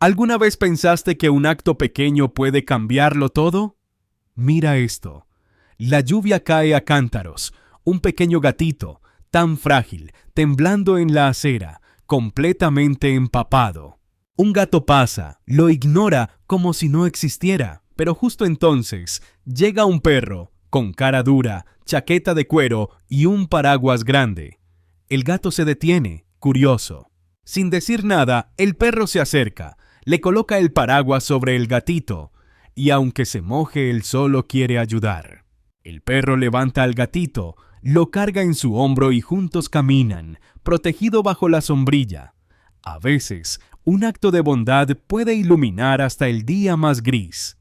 ¿Alguna vez pensaste que un acto pequeño puede cambiarlo todo? Mira esto. La lluvia cae a cántaros. Un pequeño gatito, tan frágil, temblando en la acera, completamente empapado. Un gato pasa, lo ignora como si no existiera, pero justo entonces llega un perro, con cara dura, chaqueta de cuero y un paraguas grande. El gato se detiene, curioso. Sin decir nada, el perro se acerca, le coloca el paraguas sobre el gatito, y aunque se moje, él solo quiere ayudar. El perro levanta al gatito, lo carga en su hombro y juntos caminan, protegido bajo la sombrilla. A veces, un acto de bondad puede iluminar hasta el día más gris.